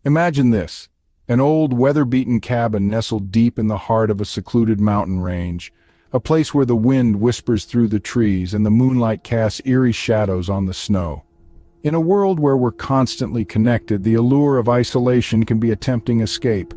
Imagine this, an old weather-beaten cabin nestled deep in the heart of a secluded mountain range, a place where the wind whispers through the trees and the moonlight casts eerie shadows on the snow. In a world where we're constantly connected, the allure of isolation can be a tempting escape.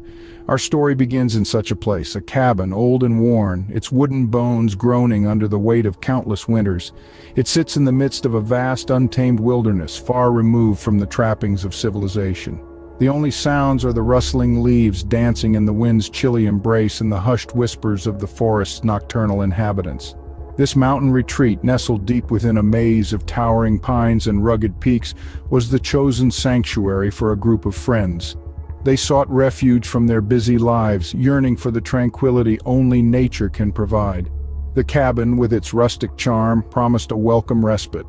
Our story begins in such a place, a cabin, old and worn, its wooden bones groaning under the weight of countless winters. It sits in the midst of a vast, untamed wilderness, far removed from the trappings of civilization. The only sounds are the rustling leaves dancing in the wind's chilly embrace and the hushed whispers of the forest's nocturnal inhabitants. This mountain retreat, nestled deep within a maze of towering pines and rugged peaks, was the chosen sanctuary for a group of friends. They sought refuge from their busy lives, yearning for the tranquility only nature can provide. The cabin, with its rustic charm, promised a welcome respite.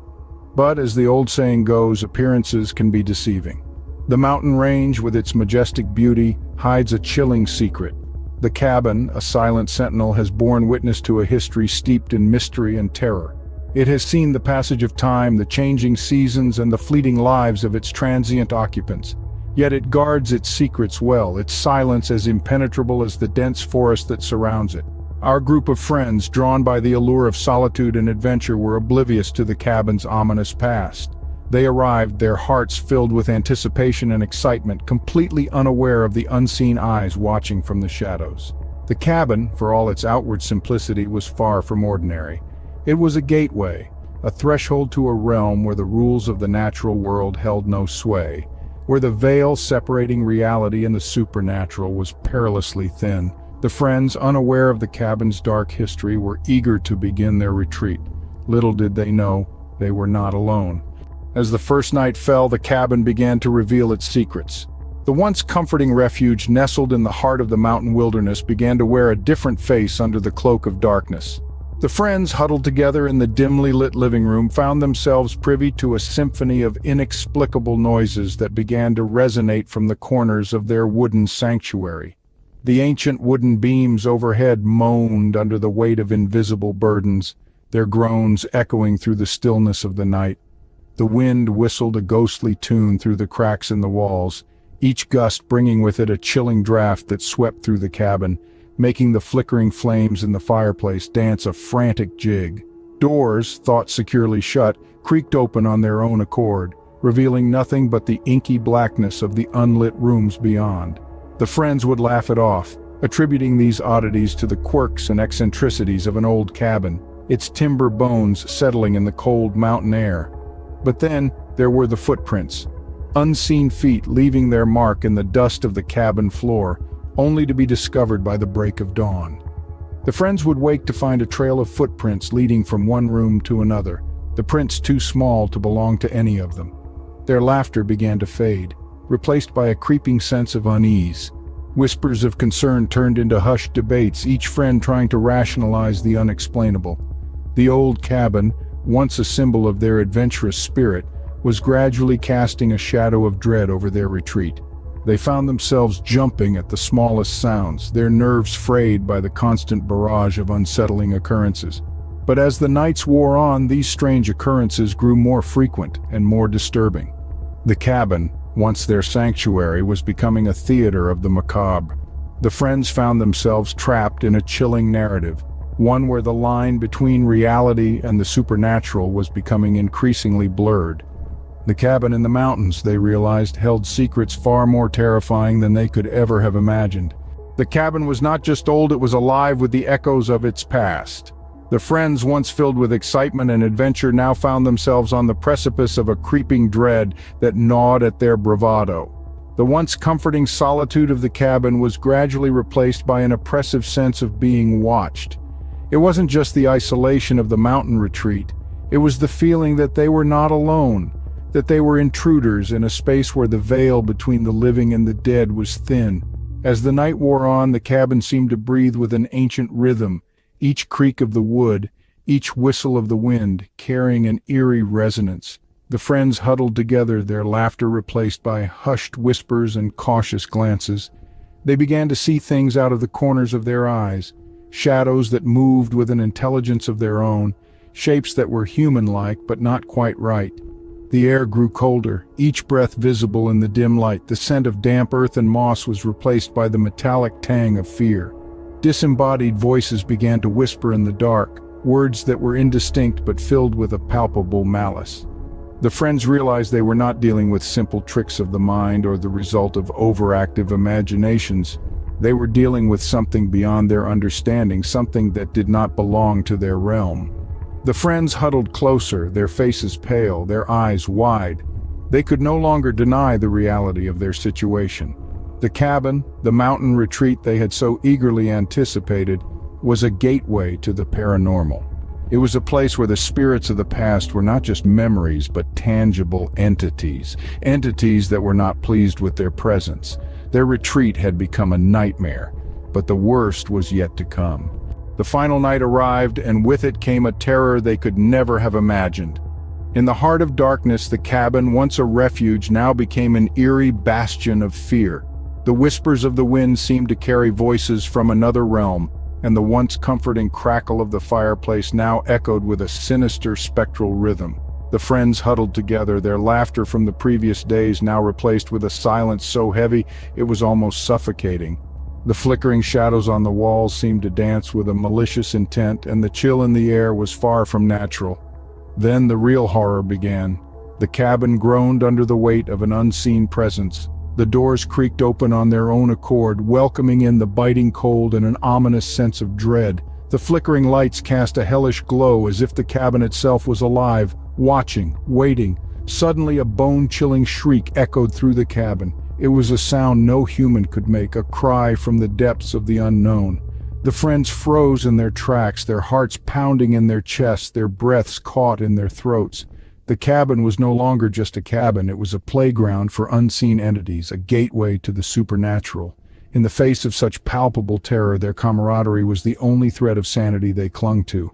But, as the old saying goes, appearances can be deceiving. The mountain range, with its majestic beauty, hides a chilling secret. The cabin, a silent sentinel, has borne witness to a history steeped in mystery and terror. It has seen the passage of time, the changing seasons, and the fleeting lives of its transient occupants. Yet it guards its secrets well, its silence as impenetrable as the dense forest that surrounds it. Our group of friends, drawn by the allure of solitude and adventure, were oblivious to the cabin's ominous past. They arrived, their hearts filled with anticipation and excitement, completely unaware of the unseen eyes watching from the shadows. The cabin, for all its outward simplicity, was far from ordinary. It was a gateway, a threshold to a realm where the rules of the natural world held no sway, where the veil separating reality and the supernatural was perilously thin. The friends, unaware of the cabin's dark history, were eager to begin their retreat. Little did they know, they were not alone. As the first night fell, the cabin began to reveal its secrets. The once comforting refuge nestled in the heart of the mountain wilderness began to wear a different face under the cloak of darkness. The friends, huddled together in the dimly lit living room, found themselves privy to a symphony of inexplicable noises that began to resonate from the corners of their wooden sanctuary. The ancient wooden beams overhead moaned under the weight of invisible burdens, their groans echoing through the stillness of the night. The wind whistled a ghostly tune through the cracks in the walls, each gust bringing with it a chilling draft that swept through the cabin, making the flickering flames in the fireplace dance a frantic jig. Doors, thought securely shut, creaked open on their own accord, revealing nothing but the inky blackness of the unlit rooms beyond. The friends would laugh it off, attributing these oddities to the quirks and eccentricities of an old cabin, its timber bones settling in the cold mountain air. But then there were the footprints, unseen feet leaving their mark in the dust of the cabin floor, only to be discovered by the break of dawn. The friends would wake to find a trail of footprints leading from one room to another, the prints too small to belong to any of them. Their laughter began to fade, replaced by a creeping sense of unease. Whispers of concern turned into hushed debates, each friend trying to rationalize the unexplainable. The old cabin, once a symbol of their adventurous spirit, was gradually casting a shadow of dread over their retreat. They found themselves jumping at the smallest sounds, their nerves frayed by the constant barrage of unsettling occurrences. But as the nights wore on, these strange occurrences grew more frequent and more disturbing. The cabin, once their sanctuary, was becoming a theater of the macabre. The friends found themselves trapped in a chilling narrative, one where the line between reality and the supernatural was becoming increasingly blurred. The cabin in the mountains, they realized, held secrets far more terrifying than they could ever have imagined. The cabin was not just old, it was alive with the echoes of its past. The friends, once filled with excitement and adventure, now found themselves on the precipice of a creeping dread that gnawed at their bravado. The once comforting solitude of the cabin was gradually replaced by an oppressive sense of being watched. It wasn't just the isolation of the mountain retreat, it was the feeling that they were not alone, that they were intruders in a space where the veil between the living and the dead was thin. As the night wore on, the cabin seemed to breathe with an ancient rhythm, each creak of the wood, each whistle of the wind, carrying an eerie resonance. The friends huddled together, their laughter replaced by hushed whispers and cautious glances. They began to see things out of the corners of their eyes, shadows that moved with an intelligence of their own, shapes that were human-like but not quite right. The air grew colder, each breath visible in the dim light. The scent of damp earth and moss was replaced by the metallic tang of fear. Disembodied voices began to whisper in the dark, words that were indistinct but filled with a palpable malice. The friends realized they were not dealing with simple tricks of the mind or the result of overactive imaginations. They were dealing with something beyond their understanding, something that did not belong to their realm. The friends huddled closer, their faces pale, their eyes wide. They could no longer deny the reality of their situation. The cabin, the mountain retreat they had so eagerly anticipated, was a gateway to the paranormal. It was a place where the spirits of the past were not just memories but tangible entities that were not pleased with their presence. Their retreat had become a nightmare, but the worst was yet to come. The final night arrived, and with it came a terror they could never have imagined. In the heart of darkness, the cabin, once a refuge, now became an eerie bastion of fear. The whispers of the wind seemed to carry voices from another realm, and the once comforting crackle of the fireplace now echoed with a sinister spectral rhythm. The friends huddled together, their laughter from the previous days now replaced with a silence so heavy it was almost suffocating. The flickering shadows on the walls seemed to dance with a malicious intent, and the chill in the air was far from natural. Then the real horror began. The cabin groaned under the weight of an unseen presence. The doors creaked open on their own accord, welcoming in the biting cold and an ominous sense of dread. The flickering lights cast a hellish glow as if the cabin itself was alive, watching, waiting. Suddenly a bone-chilling shriek echoed through the cabin. It was a sound no human could make, a cry from the depths of the unknown. The friends froze in their tracks, their hearts pounding in their chests, their breaths caught in their throats. The cabin was no longer just a cabin, it was a playground for unseen entities, a gateway to the supernatural. In the face of such palpable terror, their camaraderie was the only thread of sanity they clung to.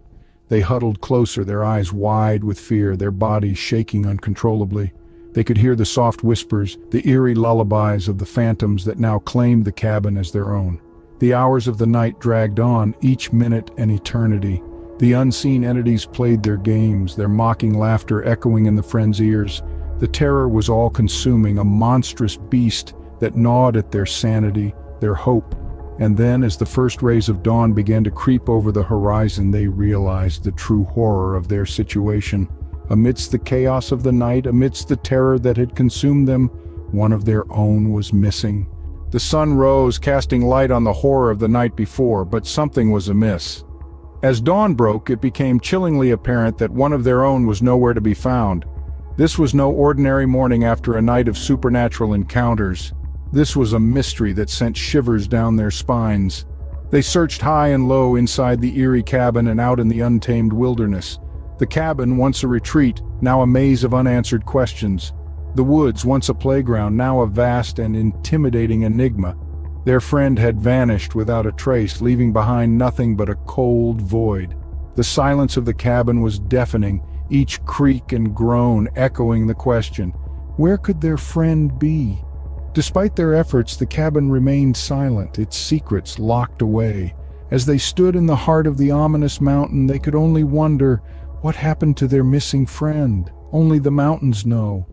They huddled closer, their eyes wide with fear, their bodies shaking uncontrollably. They could hear the soft whispers, the eerie lullabies of the phantoms that now claimed the cabin as their own. The hours of the night dragged on, each minute an eternity. The unseen entities played their games, their mocking laughter echoing in the friends' ears. The terror was all-consuming, a monstrous beast that gnawed at their sanity, their hope. And then, as the first rays of dawn began to creep over the horizon, they realized the true horror of their situation. Amidst the chaos of the night, amidst the terror that had consumed them, one of their own was missing. The sun rose, casting light on the horror of the night before, but something was amiss. As dawn broke, it became chillingly apparent that one of their own was nowhere to be found. This was no ordinary morning after a night of supernatural encounters. This was a mystery that sent shivers down their spines. They searched high and low inside the eerie cabin and out in the untamed wilderness. The cabin, once a retreat, now a maze of unanswered questions. The woods, once a playground, now a vast and intimidating enigma. Their friend had vanished without a trace, leaving behind nothing but a cold void. The silence of the cabin was deafening, each creak and groan echoing the question, where could their friend be? Despite their efforts, the cabin remained silent, its secrets locked away. As they stood in the heart of the ominous mountain, they could only wonder, what happened to their missing friend? Only the mountains know.